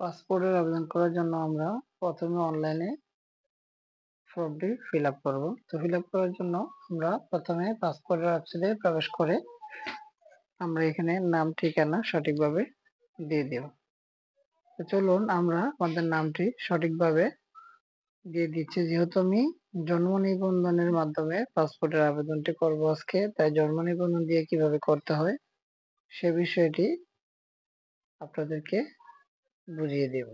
পাসপোর্টের আবেদন করার জন্য আমরা প্রথমে অনলাইনে ফর্মটি ফিল আপ করবো। তো ফিল আপ করার জন্য আমরা প্রথমে পাসপোর্টের ওয়েবসাইটে প্রবেশ করে আমরা এখানে নাম ঠিকানা সঠিকভাবে দিয়ে দেব। তো চলুন আমরা আমাদের নামটি সঠিকভাবে দিয়ে দিচ্ছি। যেহেতু আমি জন্ম নিবন্ধনের মাধ্যমে পাসপোর্টের আবেদনটি করবো আজকে, তাই জন্ম নিবন্ধন দিয়ে কিভাবে করতে হয় সে বিষয়টি আপনাদেরকে বুঝিয়ে দেব।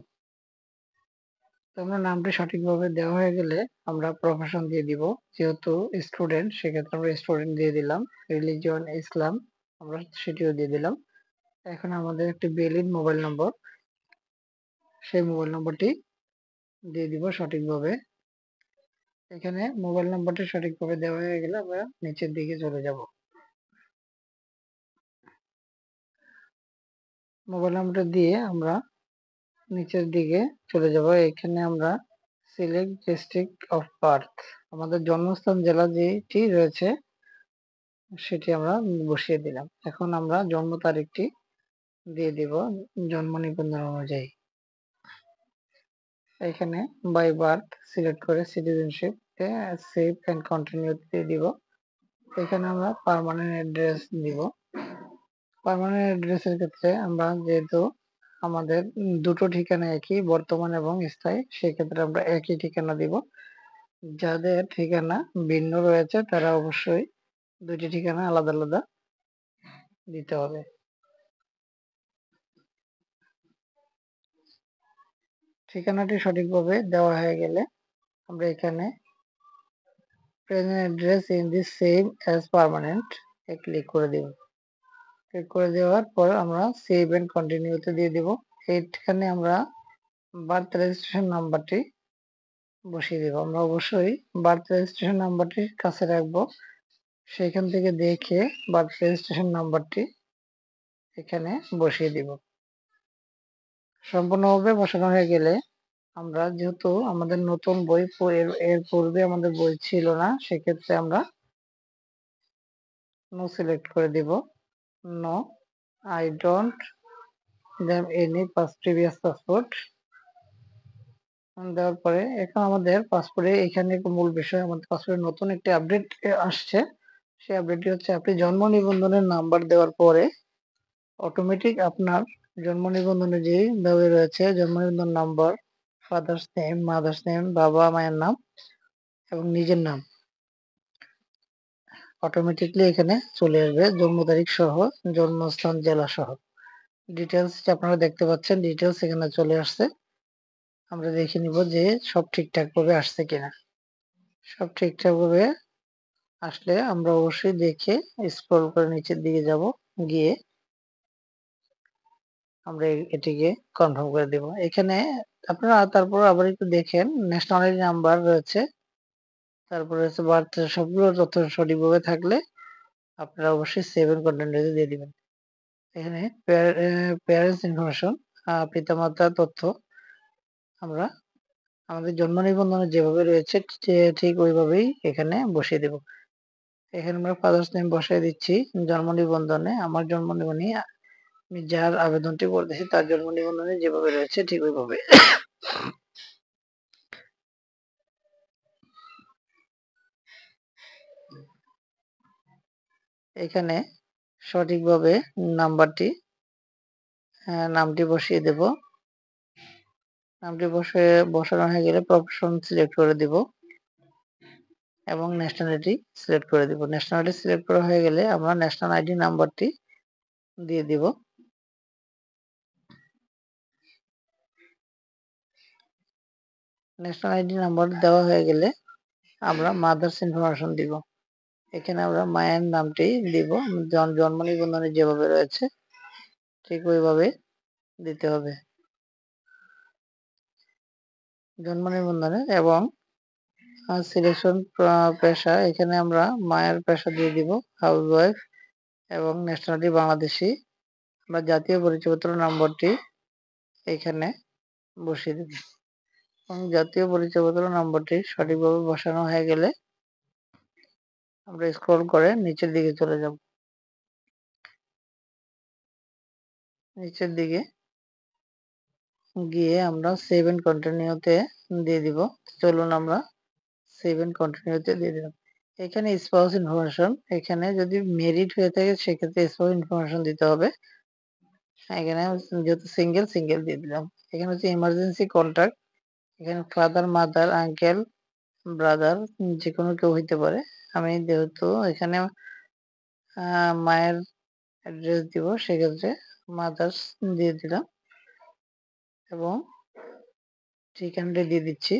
তো আমরা নামটি সঠিকভাবে দেওয়া হয়ে গেলে আমরা প্রফেশন দিয়ে দিব। যেহেতু স্টুডেন্ট সেক্ষেত্রে আমরা স্টুডেন্ট দিয়ে দিলাম। রিলিজিয়ন ইসলাম আমরা সেটিও দিয়ে দিলাম। এখন আমাদের একটি ভ্যালিড মোবাইল নম্বর, সেই মোবাইল নম্বরটি দিয়ে দিব সঠিকভাবে। এখানে মোবাইল নম্বরটি সঠিকভাবে দেওয়া হয়ে গেলে আমরা নিচের দিকে চলে যাব। মোবাইল নম্বরটা দিয়ে আমরা নিচের দিকে চলে যাব। এখানে আমরা সিলেক্ট ডিস্ট্রিক্ট অফ বার্থ, আমাদের জন্মস্থান জেলা যেটি রয়েছে সেটি আমরা বসিয়ে দিলাম। এখন আমরা জন্ম তারিখটি দিয়ে দিব জন্ম নিবন্ধন অনুযায়ী। এখানে বাই বার্থ সিলেক্ট করে সিটিজেনশিপ সেভ এন্ড কন্টিনিউ দিয়ে দিব। এখানে আমরা পার্মানেন্ট অ্যাড্রেস দিব। পার্মানেন্ট অ্যাড্রেসের ক্ষেত্রে আমরা যেহেতু আমাদের দুটো ঠিকানা একই, বর্তমান এবং স্থায়ী, সেক্ষেত্রে আমরা একই ঠিকানা দিব। যাদের ঠিকানা ভিন্ন রয়েছে তারা অবশ্যই দুটি ঠিকানা আলাদা আলাদা দিতে হবে। ঠিকানাটি সঠিকভাবে দেওয়া হয়ে গেলে আমরা এখানে present address in the same as permanent A click করে দিব। ক্লিক করে দেওয়ার পর আমরা সেভ এন্ড কন্টিনিউতে দিয়ে দিব। এইখানে আমরা বার্থ রেজিস্ট্রেশন নাম্বারটি বসিয়ে দিব। আমরা অবশ্যই বার্থ রেজিস্ট্রেশন নাম্বারটি কাছে রাখবো। সেখান থেকে দেখে বার্থ রেজিস্ট্রেশন নাম্বারটি এখানে বসিয়ে দিব। সম্পূর্ণভাবে বসানো হয়ে গেলে আমরা যেহেতু আমাদের নতুন বই এর পূর্বে আমাদের বই ছিল না, সেক্ষেত্রে আমরা নো সিলেক্ট করে দিব। No, I don't then any previous passport দেওয়ার পরে এখন আমাদের পাসপোর্টে এখানে মূল বিষয়, আমাদের পাসপোর্টে নতুন একটি আপডেট আসছে। সেই আপডেটটি হচ্ছে আপনি জন্ম নিবন্ধনের নাম্বার দেওয়ার পরে অটোমেটিক আপনার জন্ম নিবন্ধনে যে দাবি রয়েছে জন্ম নিবন্ধন number, father's name, mother's name, বাবা মায়ের নাম এবং নিজের নাম অটোমেটিকলি এখানে চলে আসবে, জন্ম তারিখ সহ, জন্মস্থান জেলা সহ। ডিটেলস আপনারা দেখতে পাচ্ছেন, ডিটেলস এখানে চলে আসছে। আমরা দেখে নিব যে সব ঠিকঠাক ভাবে আসছে কিনা। সব ঠিকঠাক ভাবে আসলে আমরা অবশ্যই দেখে স্ক্রল করে নিচের দিকে যাব, গিয়ে আমরা এটিকে কনফার্ম করে দেব। এখানে আপনারা তারপর আবার একটু দেখেন, ন্যাশনালিটি নাম্বার রয়েছে, তারপরে হচ্ছে বার্থ, সবগুলো তথ্য সঠিকভাবে থাকলে আপনারা অবশ্যই সেভ এন্ড কন্টিনিউ দিয়ে দিবেন। এখানে প্যারেন্টস ইনফরমেশন, পিতামাতার তথ্য আমরা আমাদের জন্ম নিবন্ধনে যেভাবে রয়েছে ঠিক ওইভাবেই এখানে বসিয়ে দেব। এখানে আমরা ফাদার্স নেম বসাই দিচ্ছি। জন্ম নিবন্ধনে আমার জন্ম নিবন্ধনে আমি যার আবেদনটি করতেছি তার জন্ম নিবন্ধনে যেভাবে রয়েছে ঠিক ওইভাবে। এখানে সঠিকভাবে নাম্বারটি নামটি বসিয়ে দেব। নামটি বসানো হয়ে গেলে প্রফেশন সিলেক্ট করে দিব এবং ন্যাশনালিটি সিলেক্ট করে দিব। ন্যাশনালিটি সিলেক্ট করা হয়ে গেলে আমরা ন্যাশনাল আইডি নাম্বারটি দিয়ে দিব। ন্যাশনাল আইডি নাম্বার দেওয়া হয়ে গেলে আমরা মাদার্স ইনফরমেশন দিব। এখানে আমরা মায়ের নামটি দিব, জন্ম নিবন্ধনে যেভাবে রয়েছে ঠিক ওইভাবে দিতে হবে জন্ম নিবন্ধনে। এবং সিলেকশন পেশা, এখানে আমরা মায়ের পেশা দিয়ে দিব হাউস ওয়াইফ এবং ন্যাশনালিটি বাংলাদেশি। আমরা জাতীয় পরিচয়পত্র নম্বরটি এখানে বসিয়ে দেব এবং জাতীয় পরিচয়পত্র নম্বরটি সঠিকভাবে বসানো হয়ে গেলে আমরা স্ক্রল করে নিচের দিকে চলে যাব। নিচের দিকে গিয়ে আমরা সেভ এন্ড কন্টিনিউতে দিয়ে দিব। চলুন আমরা সেভ এন্ড কন্টিনিউতে দিয়ে দিলাম। এখানে স্পাউস ইনফরমেশন, এখানে যদি মেরিড হয়ে থাকে সেক্ষেত্রে স্পাউস ইনফরমেশন দিতে হবে। এখানে যেহেতু সিঙ্গেল দিয়ে দিলাম। এখানে হচ্ছে ইমার্জেন্সি কন্টাক্ট, এখানে ফাদার, মাদার, আঙ্কেল, ব্রাদার যে কোনো কেউ হইতে পারে। আমি যেহেতু এখানে মায়ের অ্যাড্রেস দিব সেক্ষেত্রে মাদার্স দিয়ে দিলাম এবং ঠিকানাটি দিয়ে দিচ্ছি।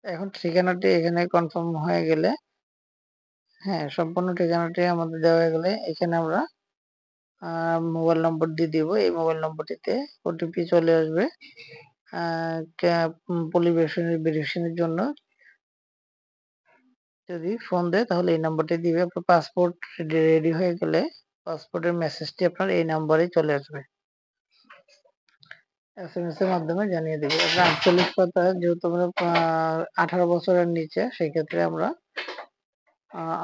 এখন ঠিকানাটি এখানে কনফার্ম হয়ে গেলে, হ্যাঁ সম্পূর্ণ ঠিকানাটি আমাদের দেওয়া হয়ে গেলে এখানে আমরা মোবাইল নম্বর দিয়ে দিব। এই মোবাইল নম্বরটিতে ওটিপি চলে আসবে ভেরিফিকেশনের জন্য। যদি ফোন দেয় তাহলে এই নাম্বারটি দিবে। আপনার পাসপোর্ট রেডি হয়ে গেলে পাসপোর্টের মেসেজটি আপনার এই নাম্বারে চলে আসবে, SMS এর মাধ্যমে জানিয়ে দেবে। 48 পাতা, যেহেতু আমরা 18 বছরের নিচে, সেক্ষেত্রে আমরা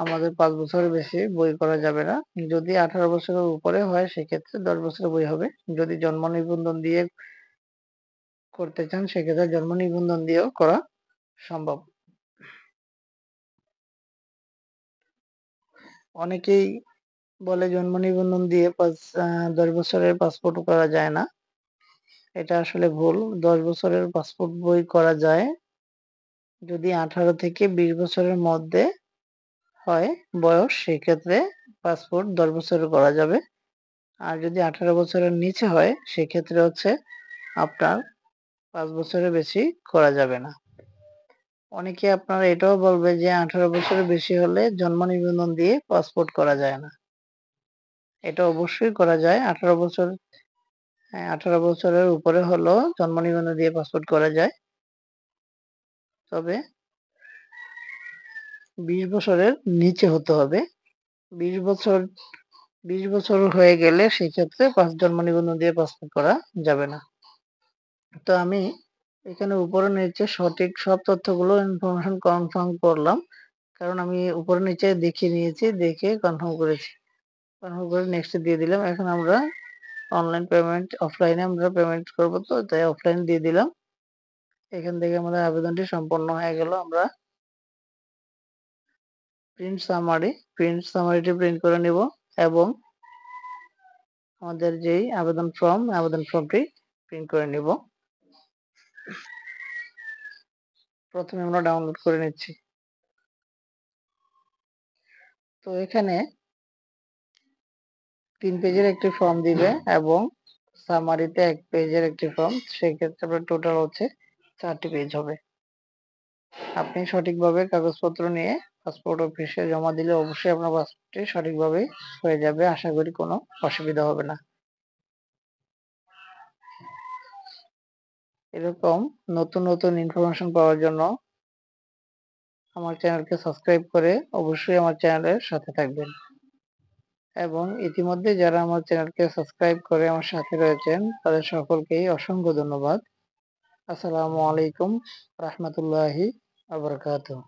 আমাদের 5 বছরের বেশি বই করা যাবে না। যদি 18 বছরের উপরে হয় সেক্ষেত্রে 10 বছরের বই হবে। যদি জন্ম নিবন্ধন দিয়ে করতে চান সেক্ষেত্রে জন্ম নিবন্ধন দিয়েও করা সম্ভব। অনেকেই বলে জন্ম নিবন্ধন দিয়ে 10 বছরের পাসপোর্ট করা যায় না। এটা আসলে ভুল। 10 বছরের পাসপোর্ট বই করা যায় যদি 18 থেকে 20 বছরের মধ্যে হয় বয়স, সেক্ষেত্রে পাসপোর্ট 10 বছরের করা যাবে। আর যদি 18 বছরের নিচে হয় সেক্ষেত্রে হচ্ছে আপনার 5 বছরের বেশি করা যাবে না। অনেকে আপনারা এটাও বলবে যে 18 বছরের বেশি হলে জন্ম নিবন্ধন দিয়ে পাসপোর্ট করা যায় না। এটা অবশ্যই করা যায়। 18 বছর, হ্যাঁ 18 বছরের উপরে হলো জন্ম নিবন্ধন দিয়ে পাসপোর্ট করা যায়। তবে 20 বছরের নিচে হতে হবে। 20 বছর 20 বছর হয়ে গেলে সেক্ষেত্রে জন্ম নিবন্ধন দিয়ে পাসপোর্ট করা যাবে না। তো আমি এখানে উপরে নিচে সঠিক সব তথ্যগুলো ইনফরমেশন কনফার্ম করলাম, কারণ আমি উপরে নিচে দেখে নিয়েছি, দেখে কনফার্ম করেছি। কনফার্ম করে নেক্সট দিয়ে দিলাম। এখন আমরা অনলাইন পেমেন্ট, অফলাইনে আমরা পেমেন্ট করব, তো তাই অফলাইন দিয়ে দিলাম। এখান থেকে আমাদের আবেদনটি সম্পন্ন হয়ে গেল। আমরা প্রিন্ট সামারিটি প্রিন্ট করে নিব এবং আমাদের যেই আবেদন ফর্মটি প্রিন্ট করে নিব। প্রথমে আমরা ডাউনলোড করে নিচ্ছি। তো এখানে 3 পেজের একটি ফর্ম দিবে এবং সামারিতে 1 পেজের একটি ফর্ম, সেক্ষেত্রে আপনার টোটাল হচ্ছে 4টি পেজ হবে। আপনি সঠিকভাবে কাগজপত্র নিয়ে পাসপোর্ট অফিসে জমা দিলে অবশ্যই আপনার পাসপোর্টটি সঠিকভাবে হয়ে যাবে। আশা করি কোনো অসুবিধা হবে না। এরকম নতুন নতুন ইনফরমেশন পাওয়ার জন্য আমার চ্যানেলকে সাবস্ক্রাইব করে অবশ্যই আমার চ্যানেলের সাথে থাকবেন। এবং ইতিমধ্যে যারা আমার চ্যানেলকে সাবস্ক্রাইব করে আমার সাথে রয়েছেন তাদের সকলকেই অসংখ্য ধন্যবাদ। আসসালামু আলাইকুম রাহমাতুল্লাহি ওয়া বারাকাতুহু।